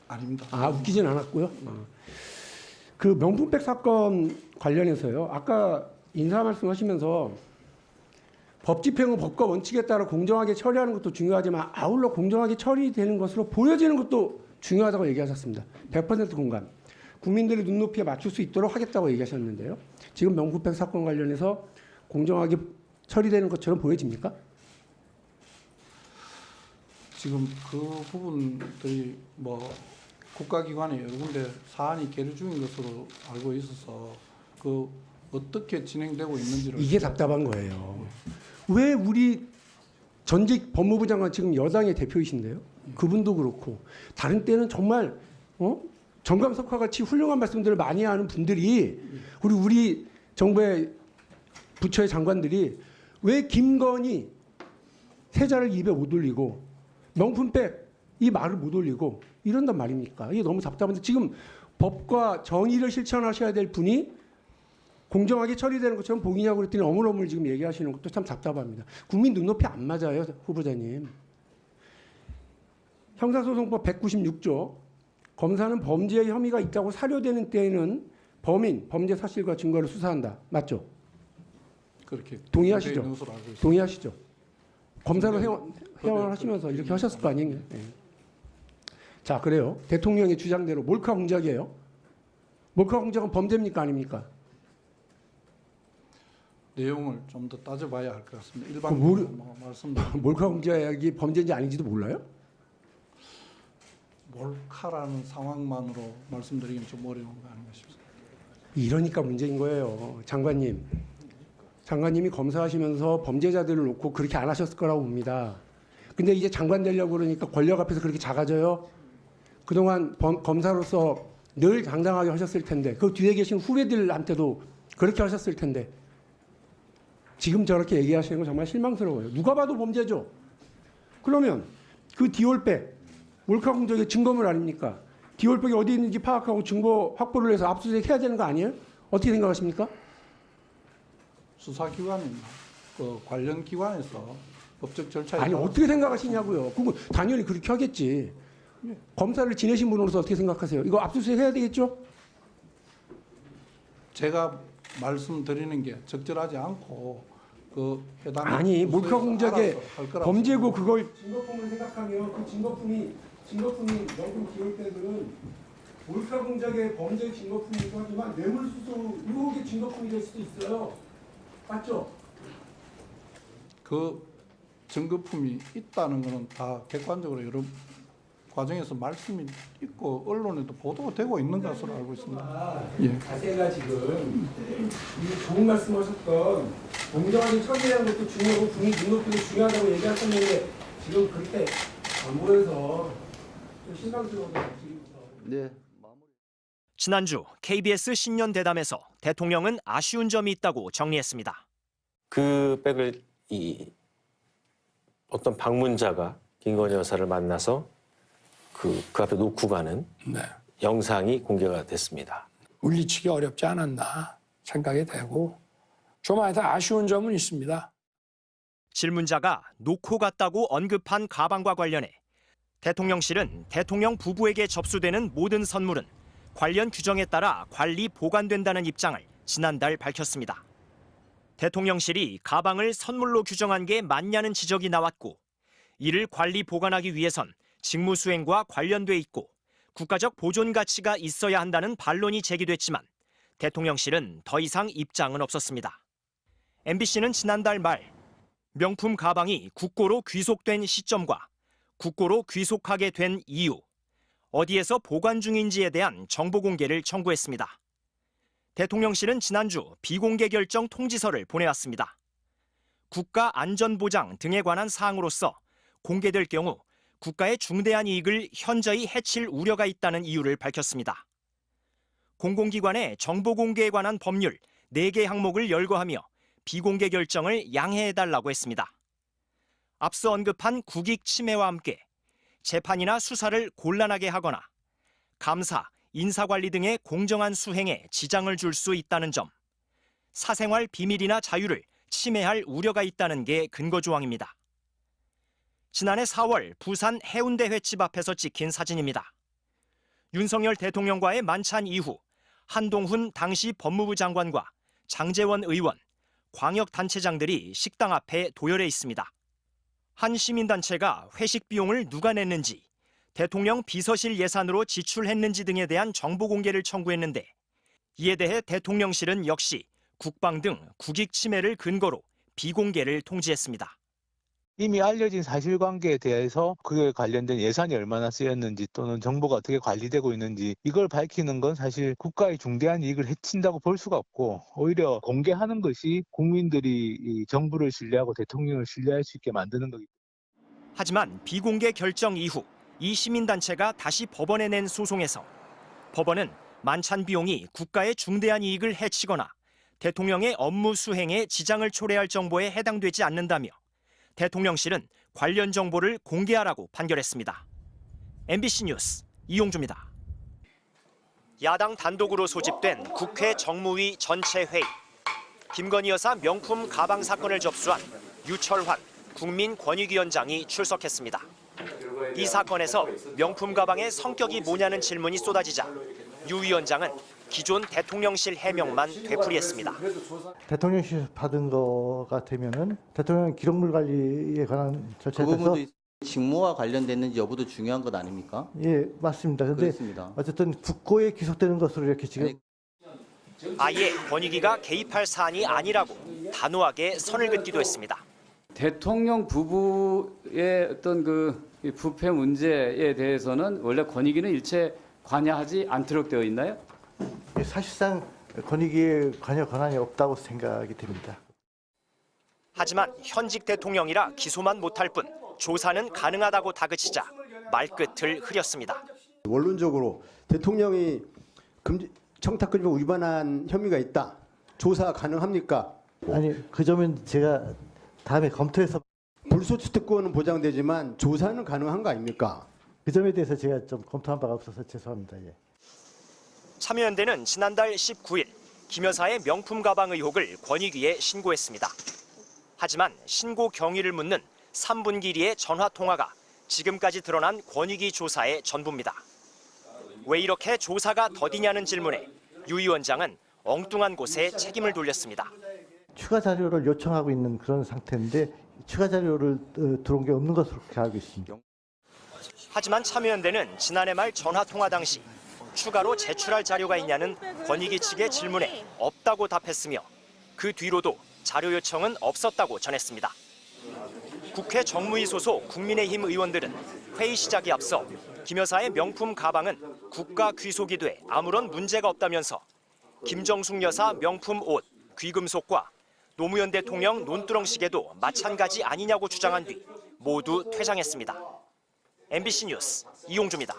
아닙니다. 아, 웃기진 않았고요. 그 명품백 사건 관련해서요. 아까 인사 말씀하시면서 법 집행은 법과 원칙에 따라 공정하게 처리하는 것도 중요하지만 아울러 공정하게 처리되는 것으로 보여지는 것도 중요하다고 얘기하셨습니다. 100% 공감. 국민들의 눈높이에 맞출 수 있도록 하겠다고 얘기하셨는데요. 지금 명품백 사건 관련해서 공정하게 처리되는 것처럼 보여집니까? 지금 그 부분들이 뭐 국가기관에 여러 군데 사안이 계류 중인 것으로 알고 있어서 그 어떻게 진행되고 있는지를 이게 답답한 거예요. 왜 우리 전직 법무부 장관 지금 여당의 대표이신데요. 그분도 그렇고 다른 때는 정말 정감석화 같이 훌륭한 말씀들을 많이 하는 분들이 우리 정부의 부처의 장관들이 왜 김건희 세자를 입에 못 올리고 명품백 이 말을 못 올리고 이런단 말입니까? 이게 너무 답답한데 지금 법과 정의를 실천하셔야 될 분이 공정하게 처리되는 것처럼 보이냐고 그랬더니 어물어물 지금 얘기하시는 것도 참 답답합니다. 국민 눈높이 안 맞아요, 후보자님. 형사소송법 196조 검사는 범죄의 혐의가 있다고 사료되는 때에는 범인, 범죄 사실과 증거를 수사한다. 맞죠? 그렇게 동의하시죠? 있는 것으로 알고 있습니다. 동의하시죠? 검사로 회원하시면서 이렇게 하셨을 거 아니에요? 네. 자, 그래요. 대통령의 주장대로 몰카 공작이에요. 몰카 공작은 범죄입니까? 아닙니까? 내용을 좀 더 따져봐야 할 것 같습니다. 일반적으로 말씀드리면 몰카 공작이 범죄인지 아닌지도 몰라요? 몰카라는 상황만으로 말씀드리기는 좀 어려운 거 아닌가 싶습니다. 이러니까 문제인 거예요. 장관님. 장관님이 검사하시면서 범죄자들을 놓고 그렇게 안 하셨을 거라고 봅니다. 근데 이제 장관 되려고 그러니까 권력 앞에서 그렇게 작아져요? 그동안 검사로서 늘 당당하게 하셨을 텐데 그 뒤에 계신 후배들한테도 그렇게 하셨을 텐데 지금 저렇게 얘기하시는 건 정말 실망스러워요. 누가 봐도 범죄죠. 그러면 그 디올백 몰카 공작의 증거물 아닙니까? 디올백이 어디 있는지 파악하고 증거 확보를 해서 압수수색 해야 되는 거 아니에요? 어떻게 생각하십니까? 수사기관이나 그 관련 기관에서 법적 절차에 아니 어떻게 생각하시냐고요. 그거 당연히 그렇게 하겠지. 검사를 지내신 분으로서 어떻게 생각하세요? 이거 압수수색 해야 되겠죠? 제가 말씀드리는 게 적절하지 않고 그 해당 아니 몰카 공작의 범죄고 그 그걸 증거품을 생각하면 그 증거품이 명품 기록들은 몰카 공작의 범죄 증거품이기도 하지만 뇌물수수 의혹의 증거품이 될 수도 있어요. 맞죠? 그 증거품이 있다는 것은 다 객관적으로 여러 과정에서 말씀이 있고 언론에도 보도가 되고 있는 것으로 알고 있습니다. 예. 자세가 지금 이 좋은 말씀하셨던 공정하게 처리하는 것도 중요하고 국민 눈높이도 중요하다고 얘기하셨는데 지금 그렇게 안 보여서 좀 실망스러워서 지금부터. 네. 지난주 KBS 신년 대담에서 대통령은 아쉬운 점이 있다고 정리했습니다. 그 백을 어떤 방문자가 김건희 여사를 만나서 그 앞에 놓고 가는 네. 영상이 공개가 됐습니다. 물리치기 어렵지 않았나 생각이 되고 좀 아쉬운 점은 있습니다. 질문자가 놓고 갔다고 언급한 가방과 관련해 대통령실은 대통령 부부에게 접수되는 모든 선물은 관련 규정에 따라 관리 보관된다는 입장을 지난달 밝혔습니다. 대통령실이 가방을 선물로 규정한 게 맞냐는 지적이 나왔고 이를 관리 보관하기 위해선 직무 수행과 관련돼 있고 국가적 보존 가치가 있어야 한다는 반론이 제기됐지만 대통령실은 더 이상 입장은 없었습니다. MBC는 지난달 말 명품 가방이 국고로 귀속된 시점과 국고로 귀속하게 된 이유, 어디에서 보관 중인지에 대한 정보 공개를 청구했습니다. 대통령실은 지난주 비공개 결정 통지서를 보내왔습니다. 국가안전보장 등에 관한 사항으로서 공개될 경우 국가의 중대한 이익을 현저히 해칠 우려가 있다는 이유를 밝혔습니다. 공공기관의 정보 공개에 관한 법률 4개 항목을 열거하며 비공개 결정을 양해해달라고 했습니다. 앞서 언급한 국익 침해와 함께 재판이나 수사를 곤란하게 하거나 감사, 인사관리 등의 공정한 수행에 지장을 줄 수 있다는 점, 사생활 비밀이나 자유를 침해할 우려가 있다는 게 근거 조항입니다. 지난해 4월 부산 해운대 횟집 앞에서 찍힌 사진입니다. 윤석열 대통령과의 만찬 이후 한동훈 당시 법무부 장관과 장제원 의원, 광역단체장들이 식당 앞에 도열해 있습니다. 한 시민단체가 회식 비용을 누가 냈는지, 대통령 비서실 예산으로 지출했는지 등에 대한 정보 공개를 청구했는데 이에 대해 대통령실은 역시 국방 등 국익 침해를 근거로 비공개를 통지했습니다. 이미 알려진 사실관계에 대해서 그에 관련된 예산이 얼마나 쓰였는지 또는 정보가 어떻게 관리되고 있는지 이걸 밝히는 건 사실 국가의 중대한 이익을 해친다고 볼 수가 없고 오히려 공개하는 것이 국민들이 이 정부를 신뢰하고 대통령을 신뢰할 수 있게 만드는 거기 때문에. 하지만 비공개 결정 이후 이 시민단체가 다시 법원에 낸 소송에서 법원은 만찬 비용이 국가의 중대한 이익을 해치거나 대통령의 업무 수행에 지장을 초래할 정보에 해당되지 않는다며 대통령실은 관련 정보를 공개하라고 판결했습니다. MBC 뉴스 이용주입니다. 야당 단독으로 소집된 국회 정무위 전체 회의. 김건희 여사 명품 가방 사건을 접수한 유철환 국민권익위원장이 출석했습니다. 이 사건에서 명품 가방의 성격이 뭐냐는 질문이 쏟아지자 유 위원장은 기존 대통령실 해명만 되풀이했습니다. 대통령실 받은 거가 되면은 대통령 기록물 관리에 관한 절차에 그 따라서 부분도 직무와 관련됐는지 여부도 중요한 것 아닙니까? 예, 맞습니다. 근데 그렇습니다. 어쨌든 국고에 기속되는 것으로 이렇게 지금 아예 권익위가 개입할 사안이 아니라고 단호하게 선을 긋기도 했습니다. 대통령 부부의 어떤 그 부패 문제에 대해서는 원래 권익위는 일체 관여하지 않도록 되어 있나요? 사실상 권익위에 관여 권한이 없다고 생각이 됩니다. 하지만 현직 대통령이라 기소만 못할 뿐 조사는 가능하다고 다그치자 말끝을 흐렸습니다. 원론적으로 대통령이 청탁금지 위반한 혐의가 있다. 조사 가능합니까? 아니 그 점은 제가 다음에 검토해서 불소추 특권은 보장되지만 조사는 가능한 거 아닙니까? 그 점에 대해서 제가 좀 검토한 바가 없어서 죄송합니다. 예. 참여연대는 지난달 19일 김 여사의 명품 가방 의혹을 권익위에 신고했습니다. 하지만 신고 경위를 묻는 3분기리의 전화 통화가 지금까지 드러난 권익위 조사의 전부입니다. 왜 이렇게 조사가 더디냐는 질문에 유 위원장은 엉뚱한 곳에 책임을 돌렸습니다. 추가 자료를 요청하고 있는 그런 상태인데 추가 자료를 들어온 게 없는 것으로 그렇게 알고 있습니다. 하지만 참여연대는 지난해 말 전화 통화 당시 추가로 제출할 자료가 있냐는 권익위 측의 질문에 없다고 답했으며 그 뒤로도 자료 요청은 없었다고 전했습니다. 국회 정무위 소속 국민의힘 의원들은 회의 시작에 앞서 김 여사의 명품 가방은 국가 귀속이 돼 아무런 문제가 없다면서 김정숙 여사 명품 옷, 귀금속과 노무현 대통령 논두렁 시계도 마찬가지 아니냐고 주장한 뒤 모두 퇴장했습니다. MBC 뉴스 이용주입니다.